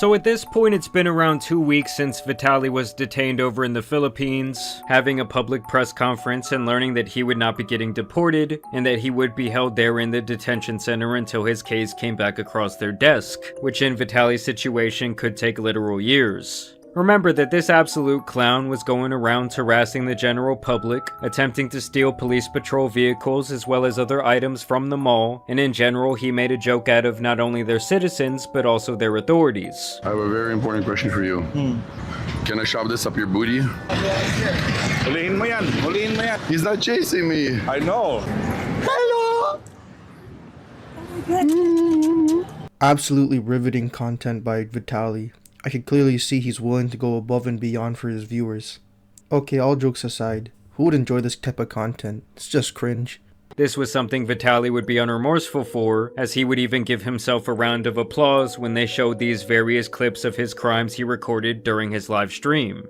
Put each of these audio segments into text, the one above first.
So at this point, it's been around 2 weeks since Vitaly was detained over in the Philippines, having a public press conference and learning that he would not be getting deported, and that he would be held there in the detention center until his case came back across their desk, which in Vitaly's situation could take literal years. Remember that this absolute clown was going around harassing the general public, attempting to steal police patrol vehicles as well as other items from the mall, and in general he made a joke out of not only their citizens but also their authorities. I have a very important question for you. Can I shove this up your booty? Huliin mo yan. Huliin mo yan. He's not chasing me. I know. Absolutely riveting content by Vitaly. I could clearly see he's willing to go above and beyond for his viewers. Okay, all jokes aside, who would enjoy this type of content? It's just cringe. This was something Vitaly would be unremorseful for, as he would even give himself a round of applause when they showed these various clips of his crimes he recorded during his live stream.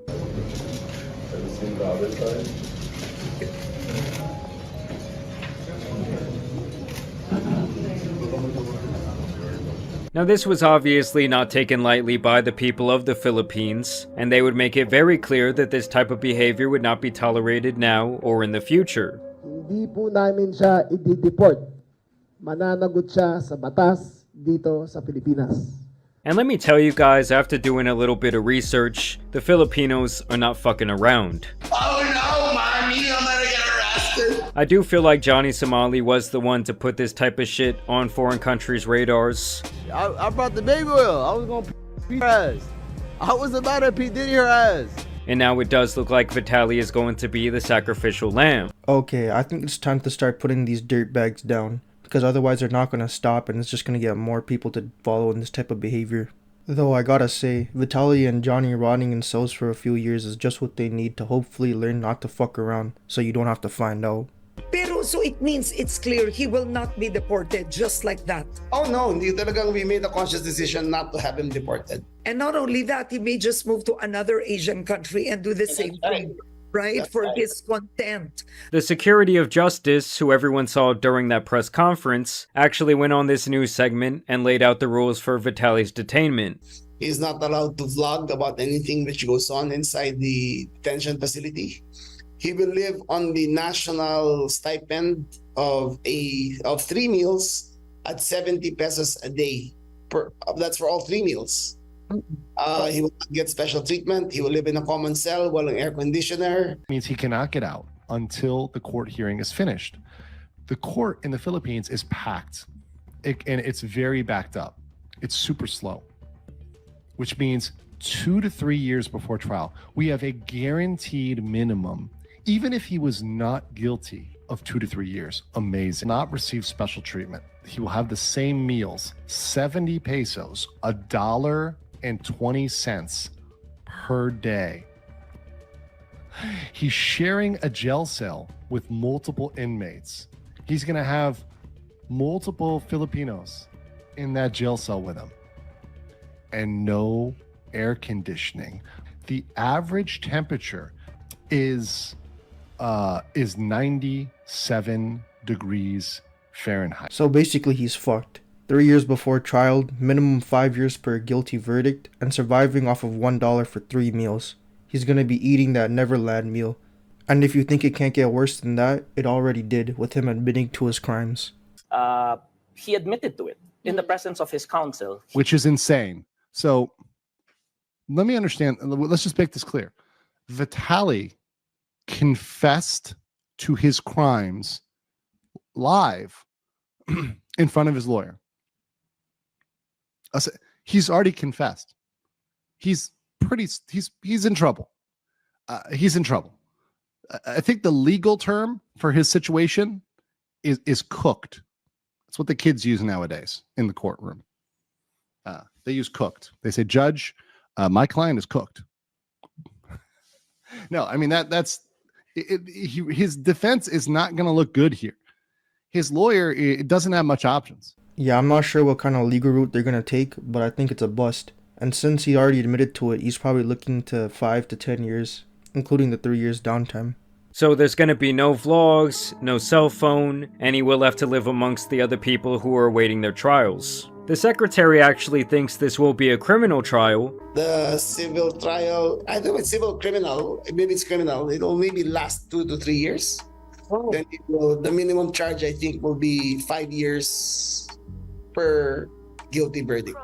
Now this was obviously not taken lightly by the people of the Philippines, and they would make it very clear that this type of behavior would not be tolerated now or in the future. Hindi po namin siya i-deport. Mananagot siya sa batas dito sa Pilipinas. And let me tell you guys, after doing a little bit of research, the Filipinos are not fucking around. Oh no, mommy, I'm gonna get arrested. I do feel like Johnny Somali was the one to put this type of shit on foreign countries' radars. I brought the baby oil. I was gonna pee her ass. I was about to pee Diddy her ass. And now it does look like Vitaly is going to be the sacrificial lamb. Okay, I think it's time to start putting these dirtbags down, because otherwise they're not going to stop and it's just going to get more people to follow in this type of behavior. Though I gotta say, Vitaly and Johnny rotting in cells for a few years is just what they need to hopefully learn not to fuck around, so you don't have to find out. Pero so it means it's clear he will not be deported just like that. Oh no, hindi talagang we made a conscious decision not to have him deported. And not only that, he may just move to another Asian country and do the same thing, right? For his content. The security of justice, who everyone saw during that press conference, actually went on this news segment and laid out the rules for Vitaly's detainment. He's not allowed to vlog about anything which goes on inside the detention facility. He will live on the national stipend of 3 meals at 70 pesos a day. That's for all 3 meals. He will not get special treatment. He will live in a common cell while an air conditioner. Means he cannot get out until the court hearing is finished. The court in the Philippines is packed, and it's very backed up. It's super slow, which means 2 to 3 years before trial, we have a guaranteed minimum. Even if he was not guilty of 2 to 3 years, amazing. Not receive special treatment. He will have the same meals, 70 pesos, $1.20 per day. He's sharing a jail cell with multiple inmates. He's gonna have multiple Filipinos in that jail cell with him. And no air conditioning. The average temperature is 97 degrees Fahrenheit. So basically he's fucked. 3 years before trial, minimum 5 years per guilty verdict, and surviving off of $1 for 3 meals. He's gonna be eating that Neverland meal. And if you think it can't get worse than that, it already did, with him admitting to his crimes. He admitted to it in the presence of his counsel. Which is insane. So let me understand. Let's just make this clear. Vitaly confessed to his crimes live in front of his lawyer. He's already confessed. He's in trouble. He's in trouble. I think the legal term for his situation is cooked. That's what the kids use nowadays in the courtroom. They use cooked. They say, "Judge, my client is cooked." No, I mean that's his defense is not going to look good here. His lawyer doesn't have much options. Yeah, I'm not sure what kind of legal route they're going to take, but I think it's a bust. And since he already admitted to it, he's probably looking to 5 to 10 years, including the 3 years downtime. So there's going to be no vlogs, no cell phone, and he will have to live amongst the other people who are awaiting their trials. The secretary actually thinks this will be a criminal trial. The civil trial, I don't know, it's civil criminal, maybe it's criminal. It'll maybe last 2 to 3 years. Then the minimum charge, I think, will be 5 years per guilty verdict.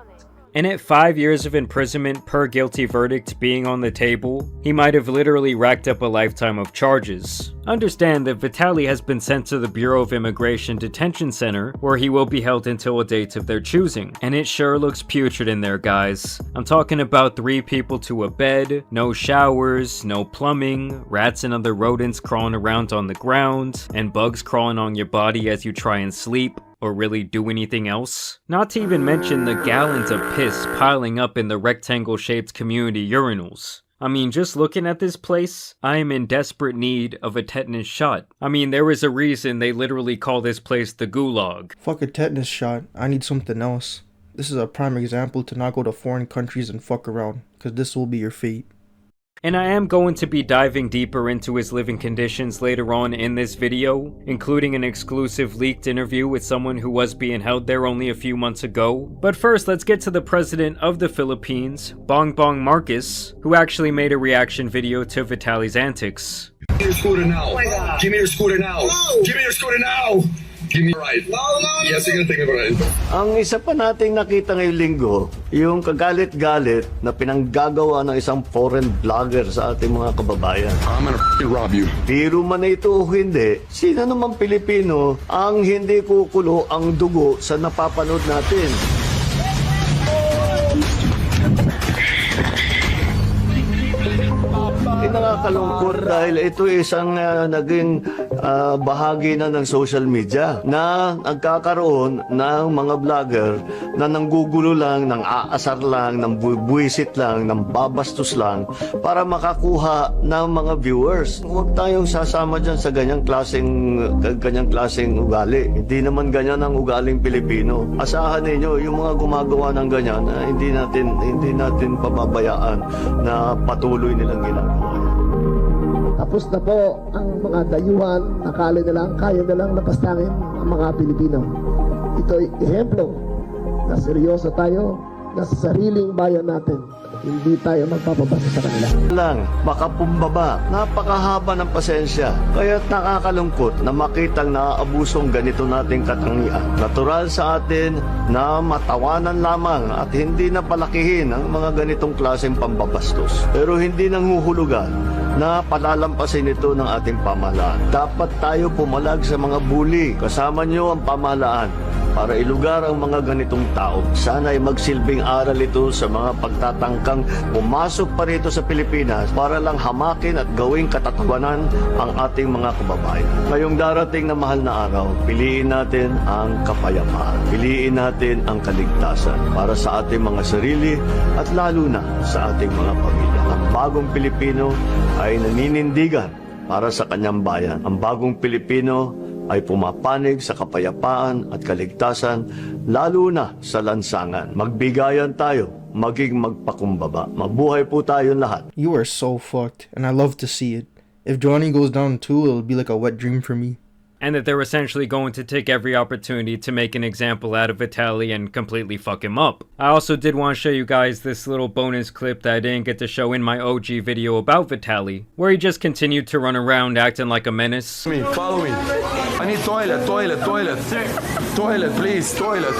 And at 5 years of imprisonment per guilty verdict being on the table, he might have literally racked up a lifetime of charges. Understand that Vitaly has been sent to the Bureau of Immigration Detention Center, where he will be held until a date of their choosing. And it sure looks putrid in there, guys. I'm talking about 3 people to a bed, no showers, no plumbing, rats and other rodents crawling around on the ground, and bugs crawling on your body as you try and sleep or really do anything else. Not to even mention the gallons of piss piling up in the rectangle-shaped community urinals. I mean, just looking at this place, I am in desperate need of a tetanus shot. I mean, there is a reason they literally call this place the Gulag. Fuck a tetanus shot, I need something else. This is a prime example to not go to foreign countries and fuck around, cause this will be your fate. And I am going to be diving deeper into his living conditions later on in this video, including an exclusive leaked interview with someone who was being held there only a few months ago. But first, let's get to the president of the Philippines, Bongbong Marcos, who actually made a reaction video to Vitaly's antics. Give me your scooter now. Give me your scooter now. Give me your scooter now. Give me a ride. No. Yes, you're gonna take a ride. Ang isa pa nating nakita ngayong linggo, yung kagalit-galit na pinanggagawa ng isang foreign vlogger sa ating mga kababayan. I'm gonna rob you. Biro man na ito o hindi, sino naman Pilipino ang hindi kukulo ang dugo sa napapanood natin? Nakakalungkot dahil ito isang naging bahagi na ng social media na nagkakaroon ng mga vlogger na nanggugulo lang, nang aasar lang, nang buwisit lang, nang babastos lang para makakuha ng mga viewers. Huwag tayong sasama dyan sa ganyang klaseng ugali. Hindi naman ganyan ang ugaling Pilipino. Asahan ninyo yung mga gumagawa ng ganyan, hindi natin pababayaan na patuloy nilang ginagawa. Tapos na po ang mga dayuhan, akala na lang, kaya na lang napastangin ang mga Pilipino. Ito ay ehemplo na seryoso tayo na sa sariling bayan natin. Hindi tayo magpapabasa sa kanila. Lang, makapumbaba, napakahaba ng pasensya. Kaya't nakakalungkot na makitang naaabusong ganito nating katangian. Natural sa atin na matawanan lamang at hindi na palakihin ang mga ganitong klaseng pambabastos. Pero hindi nanghuhulugan na palalampasin ito ng ating pamahalaan. Dapat tayo pumalag sa mga bully. Kasama nyo ang pamahalaan para ilugar ang mga ganitong tao. Sana ay magsilbing aral ito sa mga pagtatangkang pumasok pa rito sa Pilipinas para lang hamakin at gawing katatawanan ang ating mga kababayan. Ngayong darating na mahal na araw, piliin natin ang kapayapaan. Piliin natin ang kaligtasan para sa ating mga sarili at lalo na sa ating mga pamilya. Ang bagong Pilipino ay naninindigan para sa kanyang bayan. Ang bagong Pilipino ay pumapanig sa kapayapaan at kaligtasan, lalo na sa lansangan. Magbigayan tayo, maging magpakumbaba. Mabuhay po tayong lahat. You are so fucked, and I love to see it. If Johnny goes down too, it'll be like a wet dream for me. And that they're essentially going to take every opportunity to make an example out of Vitaly and completely fuck him up. I also did want to show you guys this little bonus clip that I didn't get to show in my OG video about Vitaly, where he just continued to run around acting like a menace. Follow me. I need toilet, please, toilet.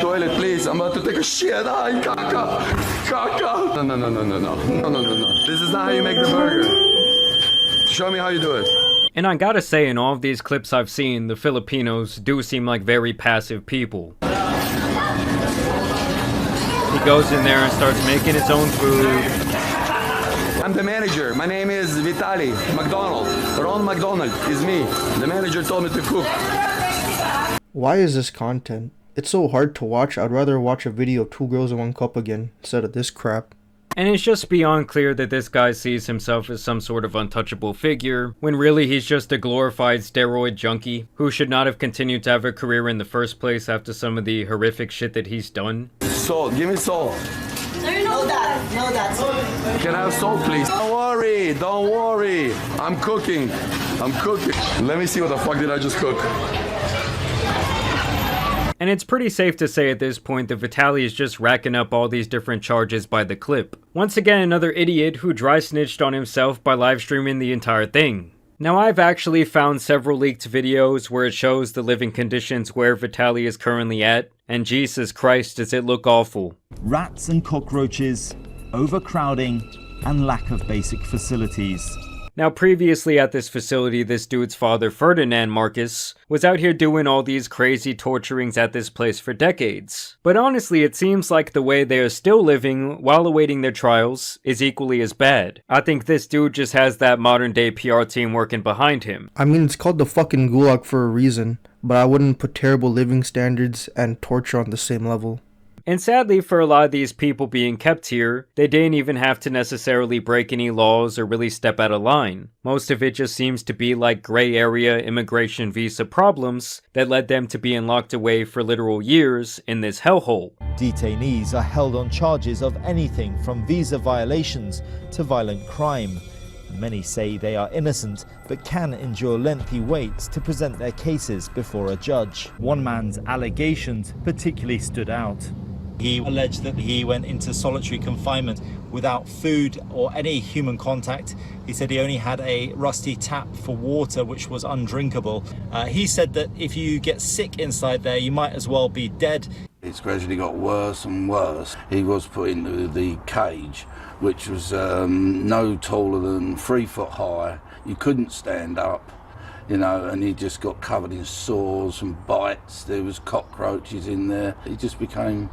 Toilet, please. I'm about to take a shit. Ay, kaka. Kaka. No. This is not how you make the burger. Show me how you do it. And I gotta say, in all of these clips I've seen, the Filipinos do seem like very passive people. He goes in there and starts making his own food. I'm the manager. My name is Vitaly McDonald. Ron McDonald is me. The manager told me to cook. Why is this content? It's so hard to watch. I'd rather watch a video of 2 girls in 1 cup again instead of this crap. And it's just beyond clear that this guy sees himself as some sort of untouchable figure, when really he's just a glorified steroid junkie who should not have continued to have a career in the first place after some of the horrific shit that he's done. Salt. Give me salt. No, that. Can I have salt, please? Don't worry. I'm cooking. Let me see what the fuck did I just cook. And it's pretty safe to say at this point that Vitaly is just racking up all these different charges by the clip. Once again, another idiot who dry snitched on himself by live streaming the entire thing. Now, I've actually found several leaked videos where it shows the living conditions where Vitaly is currently at, and Jesus Christ, does it look awful. Rats and cockroaches, overcrowding, and lack of basic facilities. Now, previously at this facility, this dude's father, Ferdinand Marcus, was out here doing all these crazy torturings at this place for decades. But honestly, it seems like the way they are still living while awaiting their trials is equally as bad. I think this dude just has that modern day PR team working behind him. I mean, it's called the fucking gulag for a reason, but I wouldn't put terrible living standards and torture on the same level. And sadly, for a lot of these people being kept here, they didn't even have to necessarily break any laws or really step out of line. Most of it just seems to be like gray area immigration visa problems that led them to being locked away for literal years in this hellhole. Detainees are held on charges of anything from visa violations to violent crime. Many say they are innocent, but can endure lengthy waits to present their cases before a judge. One man's allegations particularly stood out. He alleged that he went into solitary confinement without food or any human contact. He said he only had a rusty tap for water, which was undrinkable. He said that if you get sick inside there, you might as well be dead. It's gradually got worse and worse. He was put into the cage, which was no taller than 3 foot high. You couldn't stand up, you know, and he just got covered in sores and bites. There was cockroaches in there. He just became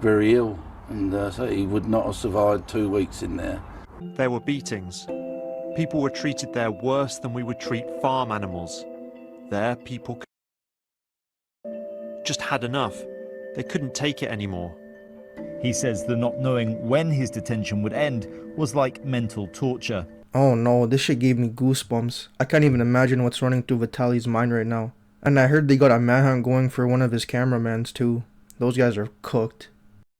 very ill, and so he would not have survived 2 weeks in there. There were beatings. People were treated there worse than we would treat farm animals. There, people just had enough. They couldn't take it anymore. He says the not knowing when his detention would end was like mental torture. Oh no, this shit gave me goosebumps. I can't even imagine what's running through Vitaly's mind right now. And I heard they got a manhunt going for one of his cameramans too. Those guys are cooked.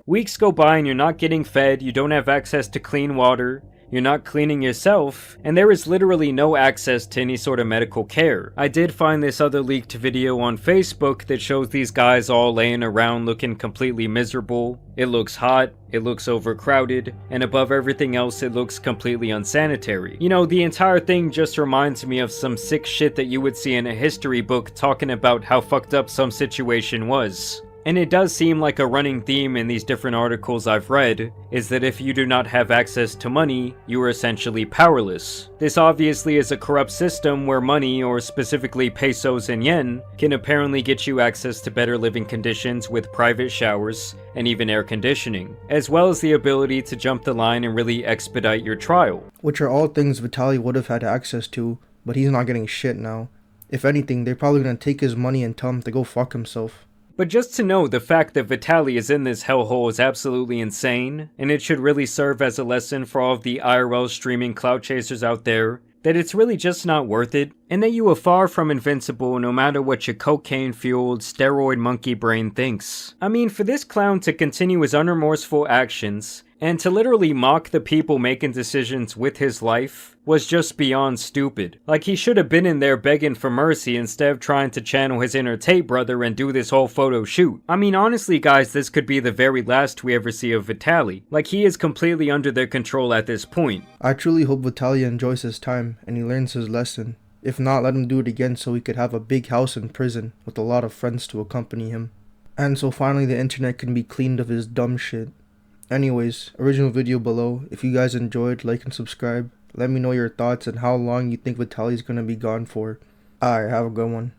Weeks go by and you're not getting fed, you don't have access to clean water, you're not cleaning yourself, and there is literally no access to any sort of medical care. I did find this other leaked video on Facebook that shows these guys all laying around looking completely miserable. It looks hot, it looks overcrowded, and above everything else it looks completely unsanitary. You know, the entire thing just reminds me of some sick shit that you would see in a history book talking about how fucked up some situation was. And it does seem like a running theme in these different articles I've read, is that if you do not have access to money, you are essentially powerless. This obviously is a corrupt system where money, or specifically pesos and yen, can apparently get you access to better living conditions with private showers and even air conditioning, as well as the ability to jump the line and really expedite your trial. Which are all things Vitaly would have had access to, but he's not getting shit now. If anything, they're probably gonna take his money and tell him to go fuck himself. But just to know the fact that Vitaly is in this hellhole is absolutely insane, and it should really serve as a lesson for all of the IRL streaming clout chasers out there, that it's really just not worth it, and that you are far from invincible no matter what your cocaine-fueled, steroid monkey brain thinks. I mean, for this clown to continue his unremorseful actions, and to literally mock the people making decisions with his life, was just beyond stupid. Like, he should have been in there begging for mercy instead of trying to channel his inner Tate brother and do this whole photo shoot. I mean, honestly guys, this could be the very last we ever see of Vitaly. Like, he is completely under their control at this point. I truly hope Vitaly enjoys his time and he learns his lesson. If not, let him do it again so he could have a big house in prison with a lot of friends to accompany him. And so finally the internet can be cleaned of his dumb shit. Anyways, original video below. If you guys enjoyed, like and subscribe. Let me know your thoughts and how long you think Vitaly's gonna be gone for. Alright, have a good one.